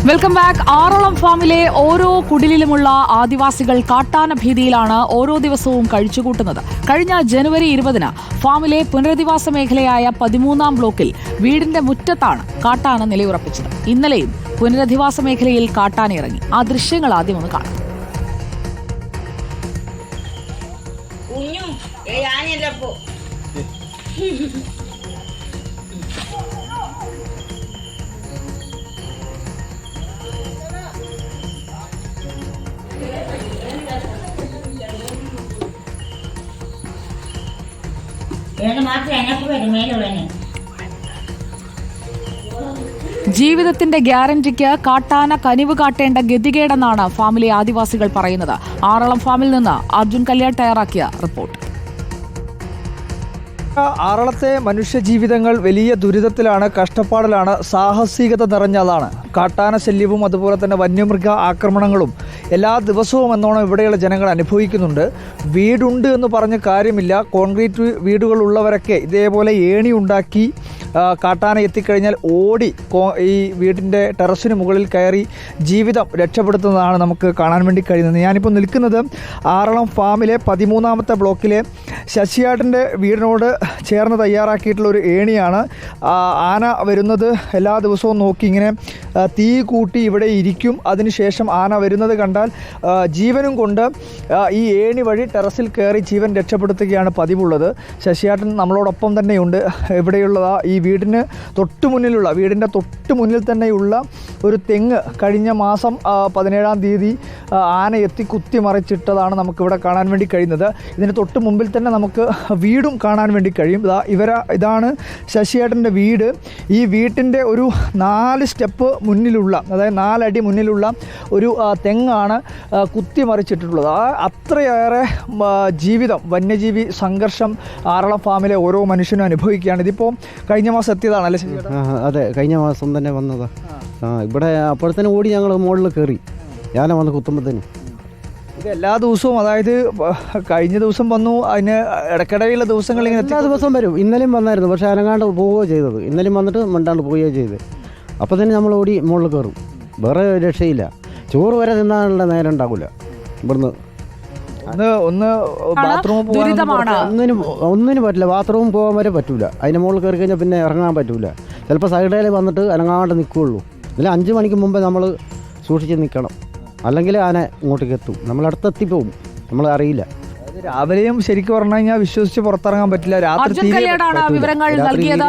Welcome back. Aralam ഫാമിലെ ഓരോ കുടിലിലുമുള്ള ആദിവാസികൾ കാട്ടാന ഭീതിയിലാണ് ഓരോ ദിവസവും കഴിച്ചുകൂട്ടുന്നത്. കഴിഞ്ഞ ജനുവരി 20-ന് ഫാമിലെ പുനരധിവാസ മേഖലയായ 13-ാം ബ്ലോക്കിൽ വീടിന്റെ മുറ്റത്താണ് കാട്ടാന നിലയുറപ്പിച്ചത്. ഇന്നലെയും പുനരധിവാസ മേഖലയിൽ കാട്ടാന ഇറങ്ങി. ആ ദൃശ്യങ്ങൾ ആദ്യം ഒന്ന് കാണാം. ജീവിതത്തിന്റെ ഗ്യാരണ്ടിക്ക് കാട്ടാന കനിവ് കാട്ടേണ്ട ഗതികേടെന്നാണ് ഫാമിലെ ആദിവാസികൾ പറയുന്നത്. ആറളം ഫാമിൽ നിന്ന് അർജുൻ കല്യാട് തയ്യാറാക്കിയ റിപ്പോർട്ട്. ആറളത്തെ മനുഷ്യജീവിതങ്ങൾ വലിയ ദുരിതത്തിലാണ്, കഷ്ടപ്പാടിലാണ്, സാഹസികത നിറഞ്ഞതാണ്. കാട്ടാന ശല്യവും അതുപോലെ തന്നെ വന്യമൃഗ ആക്രമണങ്ങളും എല്ലാ ദിവസവും എന്നോണം ഇവിടെയുള്ള ജനങ്ങൾ അനുഭവിക്കുന്നുണ്ട്. വീടുണ്ട് എന്ന് പറഞ്ഞ കാര്യമില്ല. കോൺക്രീറ്റ് വീടുകളുള്ളവരൊക്കെ ഇതേപോലെ ഏണി ഉണ്ടാക്കി കാട്ടാന എത്തിക്കഴിഞ്ഞാൽ ഓടി ഈ വീടിൻ്റെ ടെറസിന് മുകളിൽ കയറി ജീവിതം രക്ഷപ്പെടുത്തുന്നതാണ് നമുക്ക് കാണാൻ വേണ്ടി കഴിയുന്നത്. ഞാനിപ്പോൾ നിൽക്കുന്നത് ആറളം ഫാമിലെ 13-ാമത്തെ ബ്ലോക്കിലെ ശശിയാട്ടിൻ്റെ വീടിനോട് ചേർന്ന് തയ്യാറാക്കിയിട്ടുള്ള ഒരു ഏണിയാണ്. ആന വരുന്നത് എല്ലാ ദിവസവും നോക്കി ഇങ്ങനെ തീ കൂട്ടി ഇവിടെ ഇരിക്കും. അതിനുശേഷം ആന വരുന്നത് കണ്ടാൽ ജീവനും കൊണ്ട് ഈ ഏണി വഴി ടെറസിൽ കയറി ജീവൻ രക്ഷപ്പെടുത്തുകയാണ് പതിവുള്ളത്. ശശിയാട്ടൻ നമ്മളോടൊപ്പം തന്നെയുണ്ട്. ഇവിടെയുള്ള ഈ വീടിൻ്റെ തൊട്ട് മുന്നിൽ തന്നെയുള്ള ഒരു തെങ്ങ് കഴിഞ്ഞ മാസം 17-ാം തീയതി ആന എത്തി കുത്തിമറിച്ചിട്ടതാണ് നമുക്കിവിടെ കാണാൻ വേണ്ടി കഴിയുന്നത്. ഇതിന് തൊട്ട് മുമ്പിൽ തന്നെ നമുക്ക് വീടും കാണാൻ വേണ്ടി കഴിയും. ഇതാണ് ശശിയേട്ടൻ്റെ വീട്. ഈ വീട്ടിൻ്റെ ഒരു 4 സ്റ്റെപ്പ് മുന്നിലുള്ള, അതായത് 4 അടി മുന്നിലുള്ള ഒരു തെങ്ങാണ് കുത്തിമറിച്ചിട്ടുള്ളത്. അത്രയേറെ ജീവിതം, വന്യജീവി സംഘർഷം ആറളം ഫാമിലെ ഓരോ മനുഷ്യനും അനുഭവിക്കുകയാണ്. ഇതിപ്പോൾ കഴിഞ്ഞ മാസം എത്തിയതാണല്ലേ ശശിയേട്ടൻ? അതെ, കഴിഞ്ഞ മാസം തന്നെ വന്നതാ. ഇവിടെ അപ്പോഴത്തേനും ഓടി ഞങ്ങൾ മുകളിൽ കയറി. ഞാൻ വന്ന് കുത്തുമ്പോഴത്തേനും ഇത് എല്ലാ ദിവസവും, അതായത് കഴിഞ്ഞ ദിവസം വന്നു, അതിന് ഇടയ്ക്കിടയിലുള്ള ദിവസങ്ങൾ ഇങ്ങനെ എല്ലാ ദിവസവും വരും. ഇന്നലെയും വന്നായിരുന്നു, പക്ഷേ അനങ്ങാണ്ട് പോവുകയോ ചെയ്തത്. ഇന്നലെയും വന്നിട്ട് മിണ്ടാണ്ട് പോവുകയോ ചെയ്ത്. അപ്പോൾ തന്നെ നമ്മൾ ഓടി മുകളിൽ കയറും. വേറെ രക്ഷയില്ല. ചോറ് വരെ തിന്നാനുള്ള നേരം ഉണ്ടാവില്ല. ഇവിടുന്ന് ഒന്നിനും പറ്റില്ല. ബാത്റൂം പോകാൻ വരെ പറ്റൂല. അതിൻ്റെ മുകളിൽ കയറി കഴിഞ്ഞാൽ പിന്നെ ഇറങ്ങാൻ പറ്റൂല. ചിലപ്പോൾ സൈഡിൽ വന്നിട്ട് അനങ്ങാണ്ട് നിൽക്കുകയുള്ളൂ. ഇതിൽ 5 മണിക്ക് മുമ്പേ നമ്മൾ സൂക്ഷിച്ച് നിൽക്കണം, അല്ലെങ്കിൽ ആന ഇങ്ങോട്ടേക്ക് എത്തും. നമ്മൾ അടുത്തെത്തിപ്പോവും, നമ്മൾ അറിയില്ല. രാവിലെയും ശരിക്കും പറഞ്ഞു കഴിഞ്ഞാൽ വിശ്വസിച്ച് പുറത്തിറങ്ങാൻ പറ്റില്ല. രാത്രി വിവരങ്ങൾ നൽകിയത്.